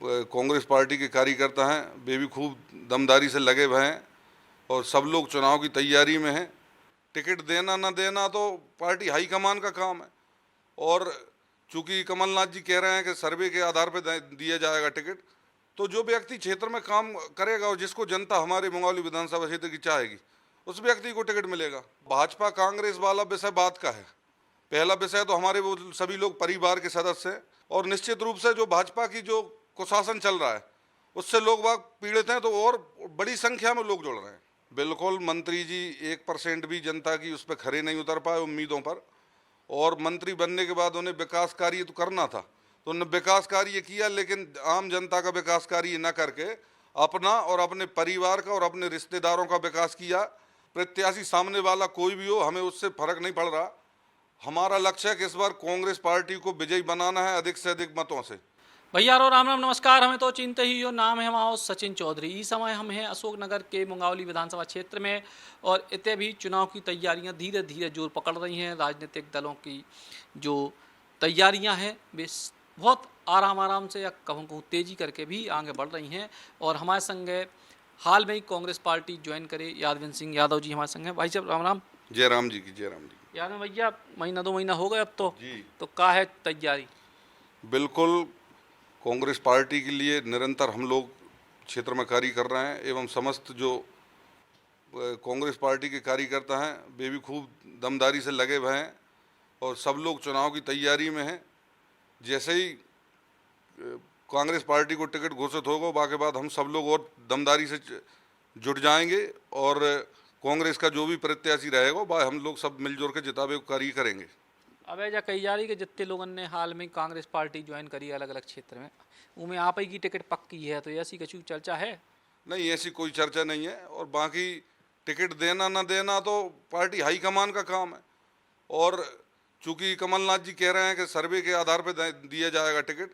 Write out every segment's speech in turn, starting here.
Congress party के कार्यकर्ता हैं वे भी खूब दमदारी से लगे हुए हैं और सब लोग चुनाव की तैयारी में हैं। टिकट देना न देना तो पार्टी हाईकमान का काम है और चूंकि कमलनाथ जी कह रहे हैं कि सर्वे के आधार पर दिया जाएगा टिकट, तो जो व्यक्ति क्षेत्र में काम करेगा और जिसको जनता हमारे मंगौली विधानसभा क्षेत्र की चाहेगी उस व्यक्ति को टिकट मिलेगा। भाजपा कांग्रेस वाला विषय बात का है। पहला विषय तो हमारे वो सभी लोग परिवार के सदस्य हैं और निश्चित रूप से जो भाजपा की जो कुशासन चल रहा है उससे लोग बाग पीड़ित हैं, तो और बड़ी संख्या में लोग जुड़ रहे हैं। बिल्कुल मंत्री जी 1% भी जनता की उस पर खरे नहीं उतर पाए उम्मीदों पर, और मंत्री बनने के बाद उन्हें विकास कार्य तो करना था तो उन्होंने विकास कार्य किया, लेकिन आम जनता का विकास कार्य न करके अपना और अपने परिवार का और अपने रिश्तेदारों का विकास किया। प्रत्याशी सामने वाला कोई भी हो, हमें उससे फर्क नहीं पड़ रहा। हमारा लक्ष्य है कि इस बार कांग्रेस पार्टी को विजयी बनाना है अधिक से अधिक मतों से। भैया रो राम राम नमस्कार। हमें तो चिंता ही यो नाम है हमारा सचिन चौधरी। इस समय हम हैं अशोक नगर के मुंगावली विधानसभा क्षेत्र में और इतने भी चुनाव की तैयारियां धीरे धीरे जोर पकड़ रही हैं। राजनीतिक दलों की जो तैयारियां हैं वे बहुत आराम से या कहूँ तेज़ी करके भी आगे बढ़ रही हैं। और हमारे संग हाल में ही कांग्रेस पार्टी ज्वाइन करे यादविंद्र सिंह यादव जी हमारे संग हैं। भाई साहब राम राम। जय राम जी की जय राम जी। याद में भैया महीना 2 महीना हो गए अब जी। तो क्या है तैयारी? बिल्कुल कांग्रेस पार्टी के लिए निरंतर हम लोग क्षेत्र में कार्य कर रहे हैं एवं समस्त जो कांग्रेस पार्टी के कार्यकर्ता हैं वे भी खूब दमदारी से लगे हुए हैं और सब लोग चुनाव की तैयारी में हैं। जैसे ही कांग्रेस पार्टी को टिकट घोषित होगा बाकी बाद हम सब लोग और दमदारी से जुट जाएंगे और कांग्रेस का जो भी प्रत्याशी रहेगा वह हम लोग सब मिलजुल के जितावे कार्य करेंगे। अब ऐसा कही जा रही कि जितने लोगों ने हाल में कांग्रेस पार्टी ज्वाइन करी अलग अलग क्षेत्र में उनमें आप ही की टिकट पक्की है, तो ऐसी कुछ चर्चा है? नहीं, ऐसी कोई चर्चा नहीं है। और बाकी टिकट देना न देना तो पार्टी हाईकमान का काम है और चूंकि कमलनाथ जी कह रहे हैं कि सर्वे के आधार पर दिया जाएगा टिकट,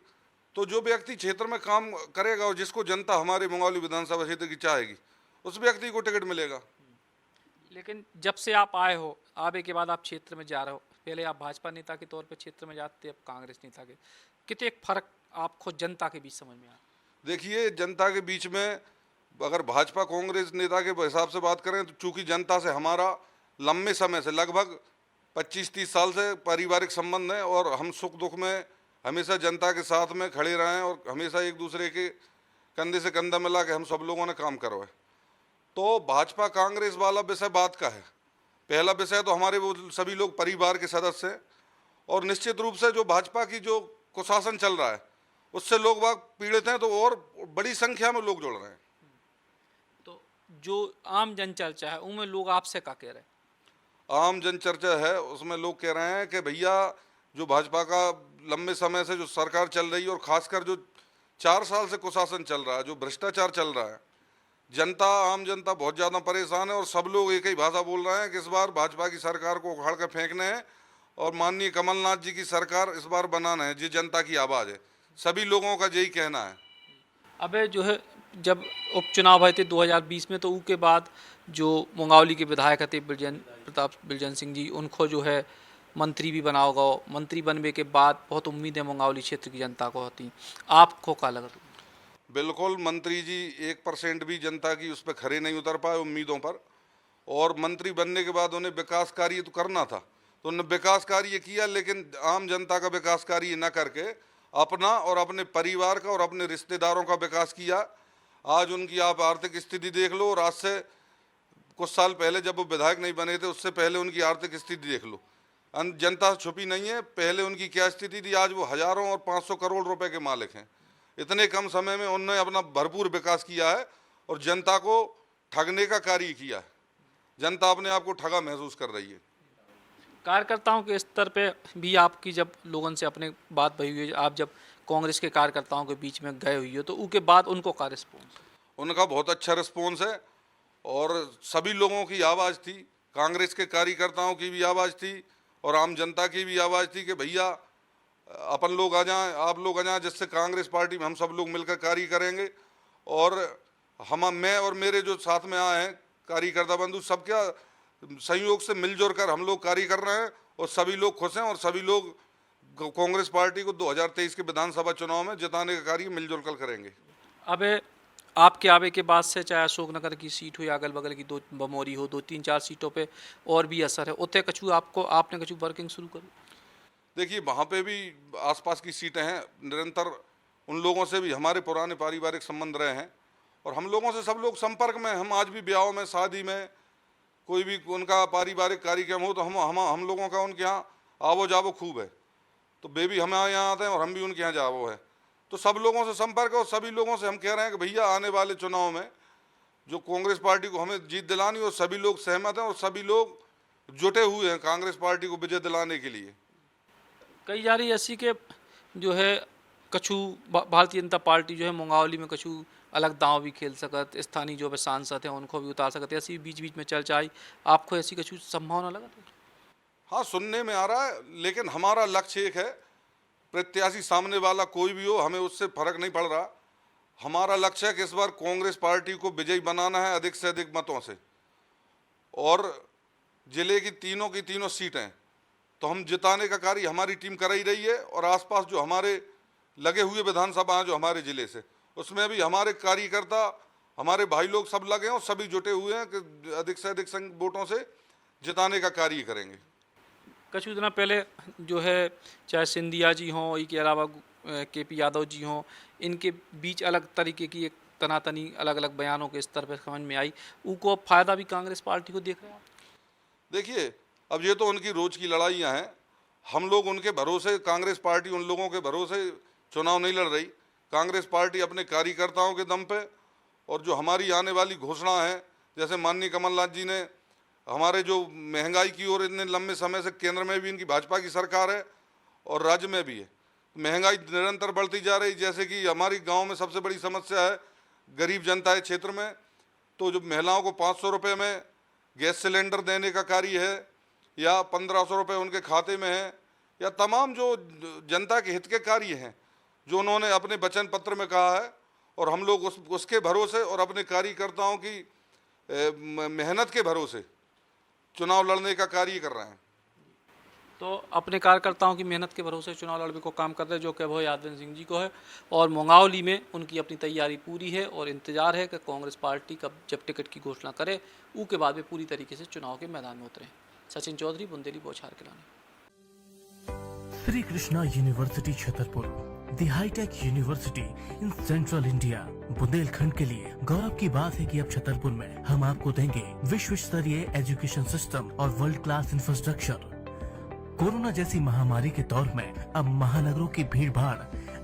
तो जो व्यक्ति क्षेत्र में काम करेगा और जिसको जनता हमारे मंगौली विधानसभा क्षेत्र की चाहेगी उस व्यक्ति को टिकट मिलेगा। लेकिन जब से आप आए हो, आने के बाद आप क्षेत्र में जा रहे हो, पहले आप भाजपा नेता के तौर पे क्षेत्र में जाते, अब कांग्रेस नेता के, कितने फर्क आपको जनता के बीच समझ में आया? देखिए, जनता के बीच में अगर भाजपा कांग्रेस नेता के हिसाब से बात करें तो चूंकि जनता से हमारा लंबे समय से लगभग 25-30 साल से पारिवारिक संबंध है और हम सुख दुख में हमेशा जनता के साथ में खड़े रहे हैं और हमेशा एक दूसरे के कंधे से कंधा मिला के हम सब लोगों ने काम करवाए। तो भाजपा कांग्रेस वाला विषय बात का है। पहला विषय तो हमारे वो सभी लोग परिवार के सदस्य हैं और निश्चित रूप से जो भाजपा की जो कुशासन चल रहा है उससे लोग बाग पीड़ित हैं, तो और बड़ी संख्या में लोग जुड़ रहे हैं। तो जो आम जन चर्चा है उनमें लोग आपसे क्या कह रहे हैं? आम जन चर्चा है उसमें लोग कह रहे हैं कि भैया जो भाजपा का लंबे समय से जो सरकार चल रही है और खासकर जो 4 साल से कुशासन चल रहा है, जो भ्रष्टाचार चल रहा है, जनता आम जनता बहुत ज़्यादा परेशान है और सब लोग एक ही भाषा बोल रहे हैं कि इस बार भाजपा की सरकार को उखाड़ कर फेंकने हैं और माननीय कमलनाथ जी की सरकार इस बार बनाना है। ये जनता की आवाज़ है, सभी लोगों का यही कहना है। अबे जो है जब उपचुनाव हुए थे 2020 में, तो उसके बाद जो मुंगावली के विधायक थे बिरजन सिंह जी, उनको जो है मंत्री भी बनाओ गो। मंत्री बनने के बाद बहुत उम्मीदें मुंगावली क्षेत्र की जनता को होती, आपको क्या लगा? बिल्कुल मंत्री जी 1% भी जनता की उस पर खरे नहीं उतर पाए उम्मीदों पर, और मंत्री बनने के बाद उन्हें विकास कार्य तो करना था तो उन्होंने विकास कार्य किया, लेकिन आम जनता का विकास कार्य न करके अपना और अपने परिवार का और अपने रिश्तेदारों का विकास किया। आज उनकी आप आर्थिक स्थिति देख लो और आज से कुछ साल पहले जब वो विधायक नहीं बने थे उससे पहले उनकी आर्थिक स्थिति देख लो। जनता छुपी नहीं है, पहले उनकी क्या स्थिति थी, आज वो हजारों और 500 करोड़ रुपए के मालिक हैं। इतने कम समय में उन्होंने अपना भरपूर विकास किया है और जनता को ठगने का कार्य किया है। जनता अपने आप को ठगा महसूस कर रही है। कार्यकर्ताओं के स्तर पे भी आपकी जब लोगों से अपने बात भई हुई है, आप जब कांग्रेस के कार्यकर्ताओं के बीच में गए हुई हो, तो उसके बाद उनको क्या रिस्पॉन्स? उनका बहुत अच्छा रिस्पॉन्स है और सभी लोगों की आवाज़ थी, कांग्रेस के कार्यकर्ताओं की भी आवाज़ थी और आम जनता की भी आवाज़ थी कि भैया अपन लोग आ जाएं, आप लोग आ जाएं, जिससे कांग्रेस पार्टी में हम सब लोग मिलकर कार्य करेंगे। और मैं और मेरे जो साथ में आए हैं कार्यकर्ता बंधु सब क्या सहयोग से मिलजुल कर हम लोग कार्य कर रहे हैं और सभी लोग खुश हैं और सभी लोग कांग्रेस पार्टी को 2023 के विधानसभा चुनाव में जिताने का कार्य मिलजुल कर करेंगे। अब आपके आवे के बाद से चाहे अशोकनगर की सीट हो या अगल बगल की दो बमोरी हो, 2-3-4 सीटों पे और भी असर है, उत्ते कछु आपने कछु वर्किंग शुरू करी? देखिए वहाँ पे भी आसपास की सीटें हैं, निरंतर उन लोगों से भी हमारे पुराने पारिवारिक संबंध रहे हैं और हम लोगों से सब लोग संपर्क में। हम आज भी ब्याहों में, शादी में, कोई भी उनका पारिवारिक कार्यक्रम हो तो हम लोगों का उनके यहाँ आवो जावो खूब है। तो वे भी हमारे यहाँ आते हैं और हम भी उनके यहाँ जावो है। तो सब लोगों से संपर्क है और सभी लोगों से हम कह रहे हैं कि भैया आने वाले चुनाव में जो कांग्रेस पार्टी को हमें जीत दिलानी और सभी लोग सहमत हैं और सभी लोग जुटे हुए हैं कांग्रेस पार्टी को विजय दिलाने के लिए। कई जा रही ऐसी के जो है कछु भारतीय जनता पार्टी जो है मुंगावली में कछु अलग दांव भी खेल सकत, स्थानीय जो सांसद हैं उनको भी उतार सकते, ऐसी बीच बीच में चर्चा आई, आपको ऐसी कछु संभावना लगा? हाँ, सुनने में आ रहा है, लेकिन हमारा लक्ष्य एक है, प्रत्याशी सामने वाला कोई भी हो हमें उससे फर्क नहीं पड़ रहा। हमारा लक्ष्य है कि इस बार कांग्रेस पार्टी को विजयी बनाना है अधिक से अधिक मतों से और जिले की तीनों सीटें तो हम जिताने का कार्य हमारी टीम कर ही रही है और आसपास जो हमारे लगे हुए विधानसभा हैं जो हमारे ज़िले से, उसमें भी हमारे कार्यकर्ता, हमारे भाई लोग सब लगे हैं और सभी जुटे हुए हैं कि अधिक से अधिक वोटों से जिताने का कार्य करेंगे। कुछ दिन पहले जो है चाहे सिंधिया जी हों, इसके अलावा केपी यादव जी हों, इनके बीच अलग तरीके की एक तनातनी अलग अलग बयानों के स्तर पर समझ में आई, उनको अब फायदा भी कांग्रेस पार्टी को देख रहे हैं? देखिए अब ये तो उनकी रोज की लड़ाइयाँ हैं, हम लोग उनके भरोसे, कांग्रेस पार्टी उन लोगों के भरोसे चुनाव नहीं लड़ रही। कांग्रेस पार्टी अपने कार्यकर्ताओं के दम पे और जो हमारी आने वाली घोषणा है, जैसे माननीय कमलनाथ जी ने हमारे जो महंगाई की ओर इतने लंबे समय से, केंद्र में भी इनकी भाजपा की सरकार है और राज्य में भी है, महंगाई निरंतर बढ़ती जा रही। जैसे कि हमारी गांव में सबसे बड़ी समस्या है, गरीब जनता है क्षेत्र में, तो जो महिलाओं को 500 रुपये में गैस सिलेंडर देने का कार्य है या 1500 रुपये उनके खाते में है, या तमाम जो जनता के हित के कार्य हैं जो उन्होंने अपने वचन पत्र में कहा है और हम लोग उसके भरोसे और अपने कार्यकर्ताओं की मेहनत के भरोसे चुनाव लड़ने का कार्य कर रहे हैं। तो अपने कार्यकर्ताओं की मेहनत के भरोसे चुनाव लड़ने को काम कर रहे हैं, जो कि वो यादव सिंह जी को है और मुंगावली में उनकी अपनी तैयारी पूरी है और इंतजार है कि कांग्रेस पार्टी कब जब टिकट की घोषणा करे, उसके बाद वे पूरी तरीके से चुनाव के मैदान में उतरे। सचिन चौधरी, बुंदेली, बौछार किलानी। Shri Krishna university Chhatarpur, the high tech university in central India. Bundelkhand के लिए गौरव की बात है कि अब छतरपुर में हम आपको देंगे विश्व स्तरीय एजुकेशन सिस्टम और वर्ल्ड क्लास इंफ्रास्ट्रक्चर। कोरोना जैसी महामारी के दौर में अब महानगरों की भीड़ भाड़,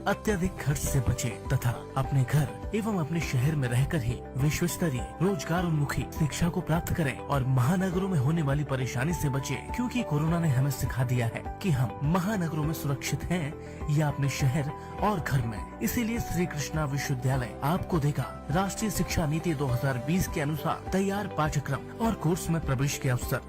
अत्यधिक खर्च से बचे तथा अपने घर एवं अपने शहर में रहकर ही विश्व स्तरीय रोजगार उन्मुखी शिक्षा को प्राप्त करें और महानगरों में होने वाली परेशानी से बचे, क्योंकि कोरोना ने हमें सिखा दिया है कि हम महानगरों में सुरक्षित हैं या अपने शहर और घर में। इसीलिए श्री कृष्णा विश्वविद्यालय आपको देगा राष्ट्रीय शिक्षा नीति 2020 के अनुसार तैयार पाठ्यक्रम और कोर्स में प्रवेश के अवसर,